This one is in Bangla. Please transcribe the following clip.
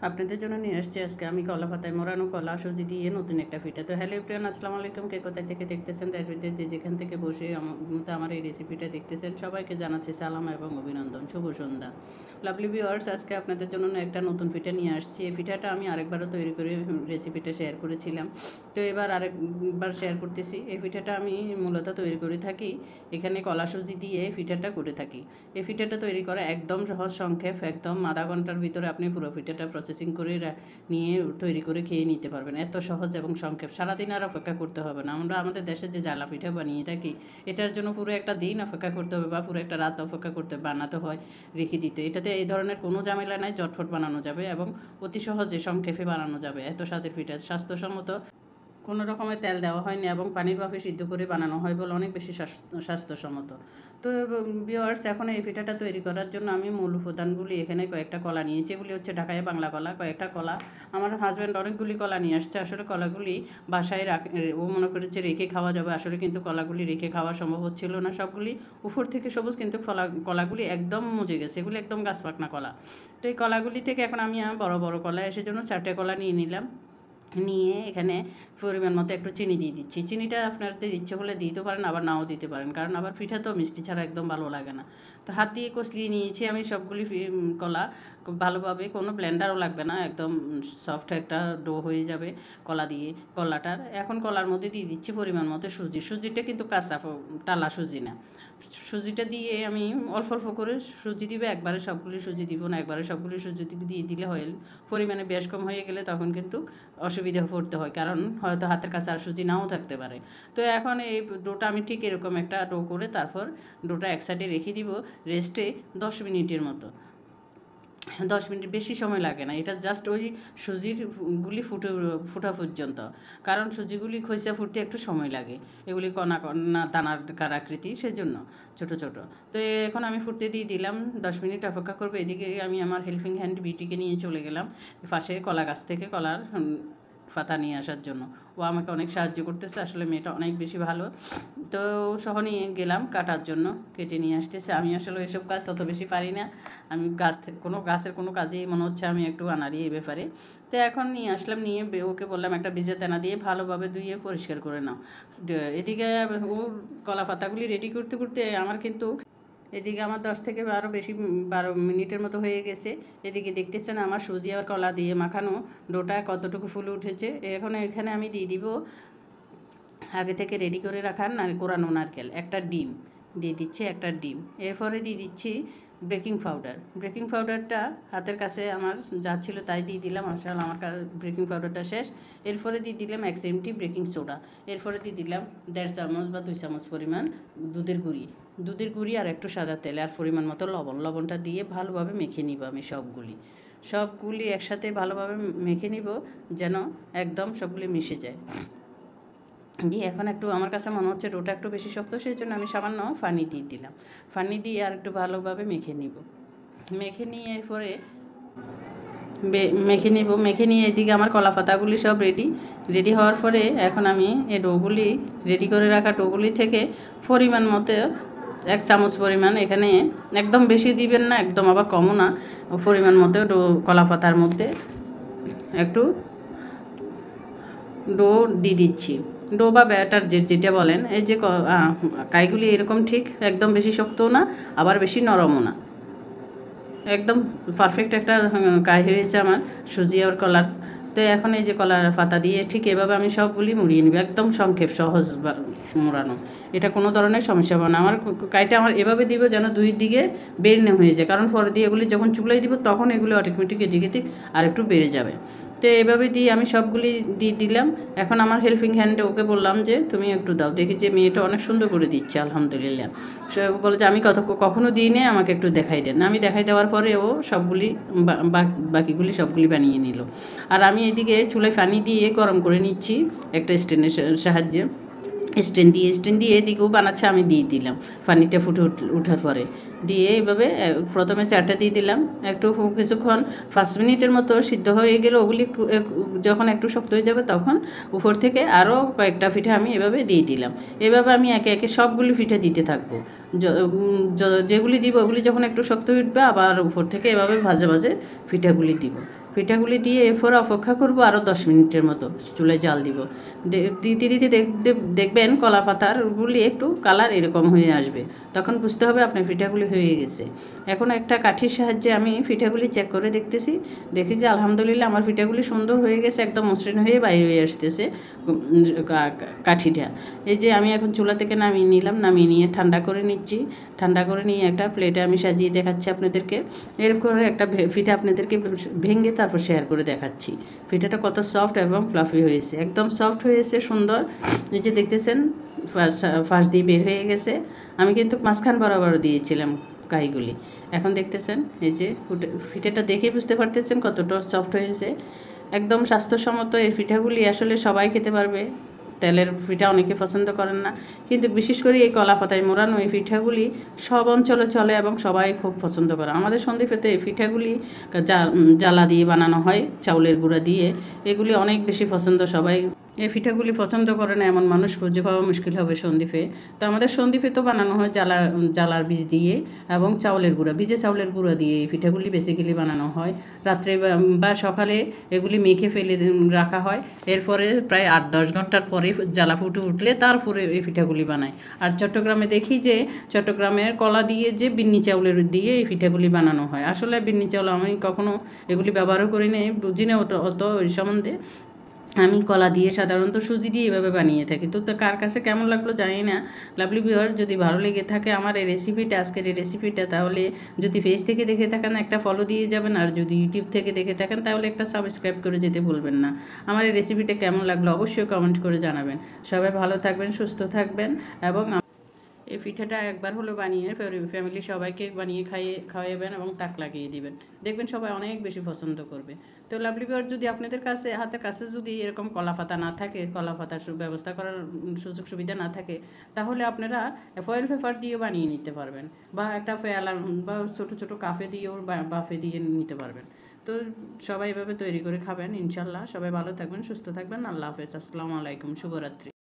আপনাদের জন্য নিয়ে আসছি আজকে আমি কলা পাতায় মোড়ানো কলা সুজি দিয়ে নতুন একটা পিঠা। তো হ্যালো এভরিওয়ান, আসসালামু আলাইকুম। কে কোথায় থেকে দেখতেছেন, দেশ বিদেশ যে যেখান থেকে বসে আমার এই রেসিপিটা দেখতেছেন সবাইকে জানাচ্ছি সালাম এবং অভিনন্দন, শুভ সন্ধ্যা। লাভলি ভিউয়ার্স, আজকে আপনাদের জন্য একটা নতুন পিঠা নিয়ে আসছি। এই পিঠাটা আমি আরেকবারও তৈরি করে রেসিপিটা শেয়ার করেছিলাম, তো এবার আরেকবার শেয়ার করতেছি। এই পিঠাটা আমি মূলত তৈরি করে থাকি এখানে কলা সুজি দিয়ে এই পিঠাটা করে থাকি। এই পিঠাটা তৈরি করা একদম সহজ, সংক্ষেপ, একদম আধা ঘন্টার ভিতরে আপনি পুরো পিঠাটা প্রসেসিং করে নিয়ে তৈরি করে খেয়ে নিতে পারবেন। এত সহজ এবং সংক্ষেপ, সারাদিন আর অপেক্ষা করতে হবে না। আমরা আমাদের দেশে যে জ্বালা পিঠা বানিয়ে থাকি এটার জন্য পুরো একটা দিন অপেক্ষা করতে হবে বা পুরো একটা রাত অপেক্ষা করতে বানাতে হয়, রেখে দিতে। এটাতে এই ধরনের কোনো ঝামেলা নাই, ঝটফট বানানো যাবে এবং অতি সহজে সংক্ষেপে বানানো যাবে। এত স্বাদের পিঠা, স্বাস্থ্যসম্মত, কোনো রকমের তেল দেওয়া হয়নি এবং পানির ভাপে সিদ্ধ করে বানানো হয় বলে অনেক বেশি স্বাস্থ্যসম্মত। তো ভিউয়ার্স, এখন এই পিঠাটা তৈরি করার জন্য আমি মূল উপাদানগুলি এখানে কয়েকটা কলা নিয়েছি। এগুলি হচ্ছে ঢাকায় বাংলা কলা। কয়েকটা কলা, আমার হাজব্যান্ড অনেকগুলি কলা নিয়ে আসছে। আসলে কলাগুলি বাসায় ও মনে করেছে রেখে খাওয়া যাবে, আসলে কিন্তু কলাগুলি রেখে খাওয়া সম্ভব হচ্ছিল না। সবগুলি উপর থেকে সবুজ, কিন্তু কলাগুলি একদম মজে গেছে, এগুলি একদম গাছ পাকনা কলা। তো এই কলাগুলি থেকে এখন আমি বড় বড় কলা, এসে জন্য 4টে কলা নিয়ে নিলাম। নিয়ে এখানে পরিমাণ মতো একটু চিনি দিয়ে দিচ্ছি। চিনিটা আপনাদের ইচ্ছে হলে দিতে পারেন, আবার নাও দিতে পারেন, কারণ আবার পিঠা তো মিষ্টি ছাড়া একদম ভালো লাগে না। তো হাত দিয়ে কষলিয়ে নিয়েছি আমি সবগুলি কলা ভালোভাবে, কোনো ব্লেন্ডারও লাগবে না, একদম সফট একটা ডো হয়ে যাবে কলা দিয়ে কলাটার। এখন কলার মধ্যে দিয়ে দিচ্ছি পরিমাণ মতো সুজি। সুজিটা কিন্তু কাঁচা টালা সুজি না। সুজিটা দিয়ে আমি অল্প অল্প করে সুজি দিবে, একবারে সবগুলি সুজি দিব না, একবারে সবগুলি সুজি দিয়ে দিলে হয় পরিমাণে বেশ কম হয়ে গেলে তখন কিন্তু অসুবিধা পড়তে হয়, কারণ হয়তো হাতের কাছে আর সুজি নাও থাকতে পারে। তো এখন এই ডোটা আমি ঠিক এরকম একটা ডো করে তারপর ডোটা এক সাইডে রেখে দিব রেস্টে 10 মিনিটের মতো। 10 মিনিট বেশি সময় লাগে না, এটা জাস্ট ওই সুজিরগুলি ফুটা পর্যন্ত, কারণ সুজিগুলি খইসা ফুটতে একটু সময় লাগে, এগুলি কণা কণা দানার আকৃতি, সেজন্য ছোট ছোট। তো এখন আমি ফুটতে দিয়ে দিলাম, 10 মিনিট অপেক্ষা করবো। এদিকে আমি আমার হেল্পিং হ্যান্ড বিটিকে নিয়ে চলে গেলাম পাশে কলা গাছ থেকে কলার পাতা নিয়ে আসার জন্য। ও আমাকে অনেক সাহায্য করতেছে, আসলে মেয়েটা অনেক বেশি ভালো। তো সহ নিয়ে গেলাম কাটার জন্য, কেটে নিয়ে আসতেছে। আমি আসলে এসব কাজ তত বেশি পারি না, আমি গাছের কোনো কাজেই মনে হচ্ছে আমি একটু আনাড়ি এই ব্যাপারে। তো এখন নিয়ে আসলাম, নিয়ে ওকে বললাম একটা ভিজে দানা দিয়ে ভালোভাবে ধুয়ে পরিষ্কার করে নাও। এদিকে ও কলা পাতাগুলি রেডি করতে করতে আমার কিন্তু এদিকে আমার 10 থেকে 12 মিনিটের মতো হয়ে গেছে। এদিকে দেখতেছেন আমার সুজি আর কলা দিয়ে মাখানো ডোটা কতটুকু ফুলে উঠেছে। এখন এখানে আমি দিয়ে দিব আগে থেকে রেডি করে রাখা কোরানো নারকেল, একটা ডিম দিয়ে দিচ্ছি, একটা ডিম। এরপরে দিয়ে দিচ্ছি বেকিং পাউডার। বেকিং পাউডারটা হাতের কাছে আমার যা ছিল তাই দিয়ে দিলাম, আসলে আমার বেকিং পাউডারটা শেষ। এরপরে দিয়ে দিলাম 1 চিমটি বেকিং সোডা। এরপরে দিয়ে দিলাম 1.5 চামচ বা 2 চামচ পরিমাণ দুধের গুঁড়ি আর একটু সাদা তেল আর পরিমাণ মতো লবণটা দিয়ে ভালোভাবে মেখে নিব। আমি সবগুলি একসাথে ভালোভাবে মেখে নিব, যেন একদম সবগুলি মিশে যায়। দিয়ে এখন একটু আমার কাছে মনে হচ্ছে ডোটা একটু বেশি শক্ত, সেই জন্য আমি সামান্য পানি দিয়ে দিলাম। পানি দিয়ে আর একটু ভালোভাবে মেখে নিব। মেখে নিয়ে এরপরে মেখে নিয়ে এদিকে আমার কলা পাতাগুলি সব রেডি হওয়ার পরে এখন আমি এই ডোগুলি রেডি করে রাখা ডোগুলি থেকে পরিমাণ মতো 1 চামচ পরিমাণ, এখানে একদম বেশি দিবেন না, একদম আবার কমও না, পরিমাণ মতো কলা পাতার মধ্যে একটু ডো দিয়ে দিচ্ছি। ডো বা ব্যাটার যেটা বলেন, এই যে কাইগুলি এরকম ঠিক একদম বেশি শক্তও না, আবার বেশি নরমও না, একদম পারফেক্ট একটা কাই হয়েছে আমার সুজি আর কলার। তো এখন এই যে কলার পাতা দিয়ে ঠিক এভাবে আমি সবগুলি মুড়িয়ে নিব, একদম সংক্ষেপ সহজ মোড়ানো, এটা কোনো ধরনের সমস্যা হবে না। আমার কাইটা আমার এভাবে দিব যেন দুই দিকে বেড়ে হয়ে যায়, কারণ পরে দিয়ে এগুলি যখন চুলাই দিব তখন এগুলি অটোমেটিক এদিকে আর একটু বেড়ে যাবে। তো এভাবে দিয়ে আমি সবগুলি দিয়ে দিলাম। এখন আমার হেল্পিং হ্যান্ডে ওকে বললাম যে তুমি একটু দাও, দেখি যে মেয়েটা অনেক সুন্দর করে দিচ্ছে আলহামদুলিল্লাহ। সে বলে যে আমি কখনো দিই নে, আমাকে একটু দেখাই দেন। আমি দেখাই দেওয়ার পরে ও সবগুলি বাকিগুলি সবগুলি বানিয়ে নিল। আর আমি এদিকে চুলায় পানি দিয়ে গরম করে নিচ্ছি একটা স্ট্যান্ডের সাহায্যে। স্ট্যান্ড দিয়ে এদিকেও বানাচ্ছে, আমি দিয়ে দিলাম পানিটা ফুটে ওঠার পরে। দিয়ে এইভাবে প্রথমে চারটা দিয়ে দিলাম, একটু কিছুক্ষণ 5 মিনিটের মতো সিদ্ধ হয়ে গেলে ওগুলি যখন একটু শক্ত হয়ে যাবে তখন উপর থেকে আরও কয়েকটা পিঠা আমি এভাবে দিয়ে দিলাম। এভাবে আমি একে একে সবগুলি পিঠা দিতে থাকবো। যেগুলি দিব ওগুলি যখন একটু শক্ত উঠবে আবার উপর থেকে এভাবে ভাজে ভাজে পিঠাগুলি দিব। পিঠাগুলি দিয়ে এরপর অপেক্ষা করব আরও 10 মিনিটের মতো, চুলায় জাল দিব। দিতে দিতে দেখবেন কলা পাতারগুলি একটু কালার এরকম হয়ে আসবে, তখন বুঝতে হবে আপনার পিঠাগুলি হয়ে গেছে। এখন একটা কাঠির সাহায্যে আমি পিঠাগুলি চেক করে দেখতেছি, দেখি যে আলহামদুলিল্লাহ আমার পিঠাগুলি সুন্দর হয়ে গেছে, একদম মসৃণ হয়ে বাইরে হয়ে আসতেছে কাঠিটা। এই যে আমি এখন চুলা থেকে নামিয়ে নিলাম, নামিয়ে নিয়ে ঠান্ডা করে নিচ্ছি। ঠান্ডা করে নিয়ে একটা প্লেটে আমি সাজিয়ে দেখাচ্ছি আপনাদেরকে। এরপর একটা পিঠা আপনাদেরকে ভেঙে তারপর শেয়ার করে দেখাচ্ছি পিঠাটা কত সফট এবং ফ্লাফি হয়েছে, একদম সফট হয়েছে, সুন্দর। এই যে দেখতেছেন ফাঁস দিয়ে বের হয়ে গেছে। আমি কিন্তু মাঝখান বরাবর দিয়েছিলাম কাইগুলি। এখন দেখতেছেন এই যে পিঠাটা দেখে বুঝতে পারতেছেন কতটা সফট হয়েছে, একদম স্বাস্থ্যসম্মত। এই পিঠাগুলি আসলে সবাই খেতে পারবে। তেলের পিঠা অনেকে পছন্দ করেন না, কিন্তু বিশেষ করে এই কলা পাতায় মোড়ানো এই পিঠাগুলি সব অঞ্চলে চলে এবং সবাই খুব পছন্দ করে। আমাদের সন্দ্বীপেতে এই পিঠাগুলি জ্বালা দিয়ে বানানো হয়, চাউলের গুঁড়া দিয়ে। এগুলি অনেক বেশি পছন্দ সবাই। এই পিঠাগুলি পছন্দ করে না এমন মানুষ খুঁজে পাওয়া মুশকিল হবে সন্দ্বীপে। তো আমাদের সন্দ্বীপে তো বানানো হয় জ্বালার বীজ দিয়ে এবং চাউলের গুঁড়া, ভিজে চাউলের গুঁড়া দিয়ে এই পিঠাগুলি বেসিক্যালি বানানো হয়। রাত্রে বা সকালে এগুলি মেখে ফেলে রাখা হয়, এরপরে প্রায় 8-10 ঘন্টার পরে জ্বালা ফুটে উঠলে তারপরে এই পিঠাগুলি বানায়। আর চট্টগ্রামে দেখি যে চট্টগ্রামের কলা দিয়ে যে বিন্নি চাউলের দিয়ে এই পিঠাগুলি বানানো হয়। আসলে বিন্নি চাউল আমি কখনো এগুলি ব্যবহারও করি না, বুঝি না অত ওই সম্বন্ধে। আমি কলা দিয়ে সাধারণত সুজি দিয়ে এভাবে বানিয়ে থাকি। তো কার কাছে কেমন লাগলো জানি না। লাভলি ভিউয়ার, যদি ভালো লেগে থাকে আমার এই রেসিপিটা, আজকের এই রেসিপিটা, তাহলে যদি পেজ থেকে দেখে থাকেন একটা ফলো দিয়ে যাবেন, আর যদি ইউটিউব থেকে দেখে থাকেন তাহলে একটা সাবস্ক্রাইব করে যেতে ভুলবেন না। আমার এই রেসিপিটা কেমন লাগলো অবশ্যই কমেন্ট করে জানাবেন। সবাই ভালো থাকবেন, সুস্থ থাকবেন এবং এই পিঠাটা একবার হলো বানিয়ে ফ্যামিলি সবাইকে বানিয়ে খাওয়াবেন এবং তাক লাগিয়ে দিবেন, দেখবেন সবাই অনেক বেশি পছন্দ করবে। তো লাভলি ভিউয়ার, যদি আপনাদের হাতের কাছে যদি এরকম কলা পাতা না থাকে, কলা পাতার ব্যবস্থা করার সুযোগ সুবিধা না থাকে, তাহলে আপনারা ফয়েল পেপার দিয়েও বানিয়ে নিতে পারবেন, বা একটা ফেয়ালার বা ছোটো ছোটো কাফে দিয়েও বাফে দিয়ে নিতে পারবেন। তো সবাই এভাবে তৈরি করে খাবেন ইনশাল্লাহ। সবাই ভালো থাকবেন, সুস্থ থাকবেন। আল্লাহ হাফেজ, আসসালামু আলাইকুম, শুভরাত্রি।